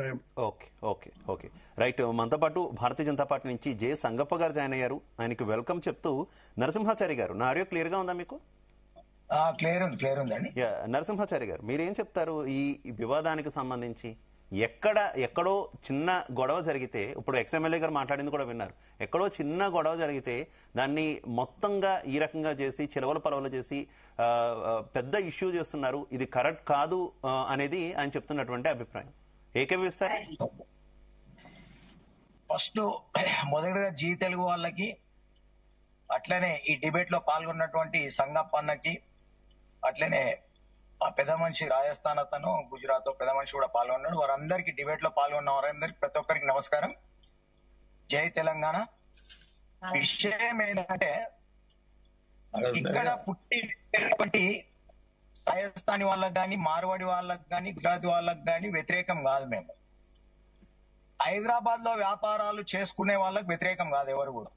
అభిప్రాయం. Okay okay okay right. మనతో పాటు భారతీయ జనతా పార్టీ నుంచి జే సంగప్ప గారు జాయిన్ అయ్యారు. ఆయనకి వెల్కమ్ చెప్తూ నరసింహాచారి గారు, నా ఆడియో క్లియర్ గా ఉందా మీకు? క్లియర్ ఉందండి. నరసింహాచారి గారు, మీరేం చెప్తారు ఈ వివాదానికి సంబంధించి? ఎక్కడో చిన్న గొడవ జరిగితే, ఇప్పుడు ఎక్స్ఎమ్మెల్యే గారు మాట్లాడింది కూడా విన్నారు, ఎక్కడో చిన్న గొడవ జరిగితే దాన్ని మొత్తంగా ఈ రకంగా చేసి చిలవల పలవలు చేసి పెద్ద ఇష్యూ చేస్తున్నారు. ఇది కరెక్ట్ కాదు అనేది ఆయన చెప్తున్నటువంటి అభిప్రాయం. ఏకీభవిస్తారు? ఫస్ట్ మొదటిగా జీ తెలుగు వాళ్ళకి, అట్లనే ఈ డిబేట్ లో పాల్గొన్నటువంటి సంగప్పన్నకి, అట్లనే ఆ పెద్ద మనిషి రాజస్థాన్ అతను, గుజరాత్ పెద్ద మనిషి కూడా పాల్గొన్నాడు, వారందరికి డిబేట్ లో పాల్గొన్న వారందరికి ప్రతి ఒక్కరికి నమస్కారం. జై తెలంగాణ. విషయం ఏంటంటే, ఇక్కడ పుట్టినటువంటి రాజస్థానీ వాళ్ళకి కానీ, మార్వాడి వాళ్ళకి కానీ, గుజరాత్ వాళ్ళకి కానీ వ్యతిరేకం కాదు. మేము హైదరాబాద్ లో వ్యాపారాలు చేసుకునే వాళ్ళకి వ్యతిరేకం కాదు ఎవరు కూడా.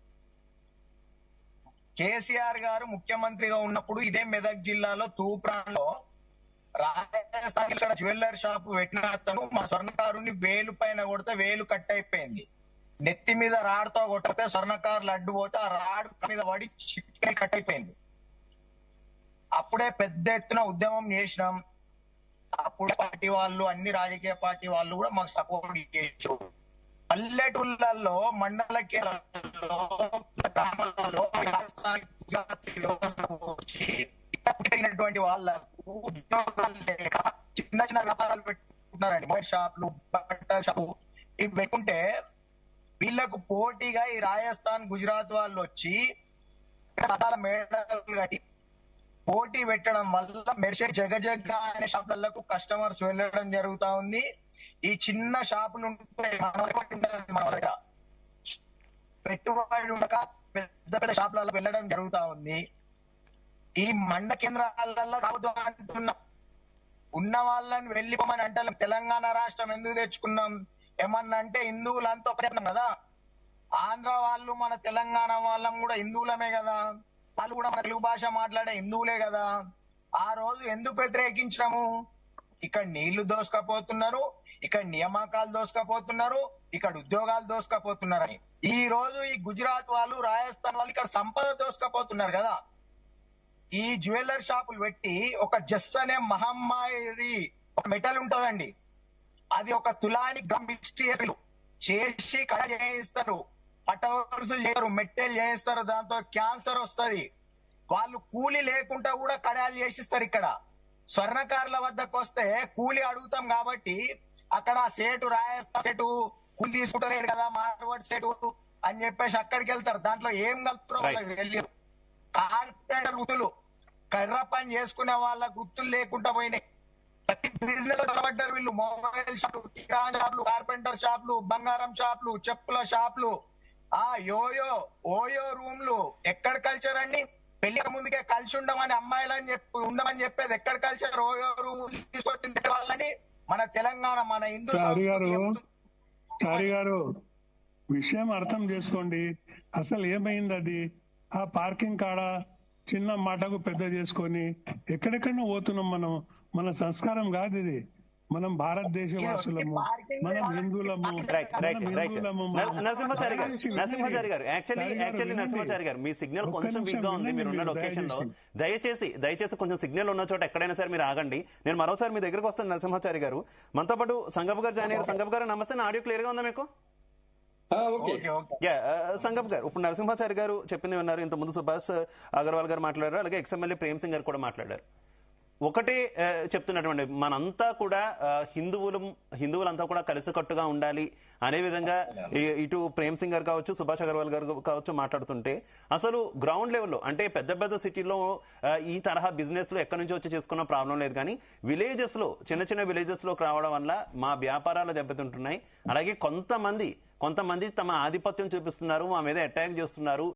కేసీఆర్ గారు ముఖ్యమంత్రిగా ఉన్నప్పుడు ఇదే మెదక్ జిల్లాలో తూప్రాన్లో రాజస్థాన్ ఇక్కడ జ్యువెల్లరీ షాప్ పెట్టిన అతను మా స్వర్ణకారుని వేలు పైన కొడితే వేలు కట్ అయిపోయింది. నెత్తి మీద రాడుతో కొట్టితే స్వర్ణకారులు అడ్డు పోతే ఆ రాడు మీద పడి చికెన్ కట్ అయిపోయింది. అప్పుడే పెద్ద ఎత్తున ఉద్యమం చేసినాం. అప్పుడు పార్టీ వాళ్ళు, అన్ని రాజకీయ పార్టీ వాళ్ళు కూడా మాకు సపోర్ట్ చేసారు. పల్లెటూళ్ళల్లో, మండల కేంద్రాల్లో, గ్రామాలలో వాళ్ళకు ఉద్యోగాలు లేక చిన్న చిన్న వ్యాపారాలు పెట్టుకుంటున్నారండి. మొబైల్ షాపులు, బట్టల షాపు ఇవి పెట్టుకుంటే వీళ్ళకు పోటీగా ఈ రాజస్థాన్, గుజరాత్ వాళ్ళు వచ్చి మేడలు కట్టి పోటీ పెట్టడం వల్ల మెర్షే జగజగ్గ అనే షాపులకు కస్టమర్స్ వెళ్ళడం జరుగుతా ఉంది. ఈ చిన్న షాపులు ఉంటే మన దగ్గర పెట్టుబడి ఉండక పెద్ద పెద్ద షాపులలో వెళ్ళడం జరుగుతా ఉంది. ఈ మండ కేంద్రాలలో కావద్దు అంటున్నాం. ఉన్న వాళ్ళని వెళ్ళిపోమని అంటే తెలంగాణ రాష్ట్రం ఎందుకు తెచ్చుకున్నాం? ఏమన్నా అంటే హిందువులంతా ఒకటేన్నాం కదా. ఆంధ్ర వాళ్ళు మన తెలంగాణ వాళ్ళం కూడా హిందువులమే కదా, వాళ్ళు కూడా మన తెలుగు భాష మాట్లాడే హిందువులే కదా. ఆ రోజు ఎందుకు వ్యతిరేకించడము? ఇక్కడ నీళ్లు దోసుకపోతున్నారు, ఇక్కడ నియామకాలు దోసుకపోతున్నారు, ఇక్కడ ఉద్యోగాలు దోసుకపోతున్నారని. ఈ రోజు ఈ గుజరాత్ వాళ్ళు, రాజస్థాన్ వాళ్ళు ఇక్కడ సంపద దోసుకపోతున్నారు కదా. ఈ జ్యువెల్లరీ షాపులు పెట్టి ఒక జస్ అనే మహమ్మారి ఒక మెటల్ ఉంటుందండి, అది ఒక తులానికి గ్రామ్ చేసి కడ చేయిస్తారు, పటవరుసులు చేస్తారు, మెట్టెలు చేయిస్తారు, దాంతో క్యాన్సర్ వస్తుంది. వాళ్ళు కూలి లేకుండా కూడా కడాలు చేసిస్తారు. ఇక్కడ స్వర్ణకారుల వద్దకు వస్తే కూలి అడుగుతాం కాబట్టి అక్కడ సేటు, రాజస్థాన్ సేటు కూలి తీసుకుంటలేడు కదా, మార్వాడి సేటు అని చెప్పేసి అక్కడికి వెళ్తారు. దాంట్లో ఏం కలుపుతారో వాళ్ళకి తెలియదు. కార్పెంటర్ వృత్తులు, కర్ర పని చేసుకునే వాళ్ళ వృత్తులు లేకుండా పోయినాయి. ప్రతి బిజినెస్ లో నిలబడ్డారు వీళ్ళు. మొబైల్ షాపులు, కిరాణా షాపులు, కార్పెంటర్ షాపులు, బంగారం షాపులు, చెప్పుల షాపులు, ఓయో రూమ్లు. ఎక్కడ కల్చర్ అండి? పెళ్లి ముందుకే కలిసి ఉండమని అమ్మాయిలని ఉండమని చెప్పేది ఎక్కడ కల్చర్? ఓయో రూమ్ తీసుకొచ్చింది వాళ్ళని. మన తెలంగాణ, మన హిందూ చారి గారు విషయం అర్థం చేసుకోండి. అసలు ఏమైంది? అది ఆ పార్కింగ్ కాడ చిన్న మాటకు పెద్ద చేసుకొని ఎక్కడెక్కడో పోతున్నాం మనం. మన సంస్కారం కాదు ఇది. మనం భారతదేశ వాసులము, మనం హిందువులము. నరసింహాచారి గారు, యాక్చువల్లీ నరసింహాచారి గారు, మీ సిగ్నల్ కొంచెం వీక్ గా ఉంది. మీరు ఉన్న లొకేషన్ లో దయచేసి కొంచెం సిగ్నల్ ఉన్న చోట ఎక్కడైనా సరే మీరు ఆగండి. నేను మరోసారి మీ దగ్గరకు వస్తాను. నరసింహాచారి గారు, మనతో పాటు సంగప్ప గారు జాయిన్ అయ్యారు. సంగప్ప గారు నమస్తే, నా ఆడియో క్లియర్ గా ఉందా మీకు? సంగప్ గారు, ఇప్పుడు నరసింహాచారి గారు చెప్పింది విన్నారు. ఇంత ముందు సుభాష్ అగర్వాల్ గారు మాట్లాడారు, అలాగే ఎక్స్ఎమ్మెల్యే ప్రేమ్ సింగ్ గారు కూడా మాట్లాడారు. ఒకటే చెప్తున్నటువంటి, మనంతా కూడా హిందువులంతా కూడా కలిసికట్టుగా ఉండాలి అనే విధంగా ఇటు ప్రేమ్ సింగ్ గారు కావచ్చు, సుభాష్ అగర్వాల్ గారు కావచ్చు మాట్లాడుతుంటే, అసలు గ్రౌండ్ లెవెల్లో అంటే పెద్ద పెద్ద సిటీలో ఈ తరహా బిజినెస్ లో ఎక్కడి నుంచి వచ్చి చేసుకున్న ప్రాబ్లం లేదు. కానీ విలేజెస్ లో, చిన్న చిన్న విలేజెస్ లోకి రావడం వల్ల మా వ్యాపారాలు దెబ్బతింటున్నాయి. అలాగే కొంతమంది తమ ఆధిపత్యం చూపిస్తున్నారు, మా మీద అటాక్ చేస్తున్నారు.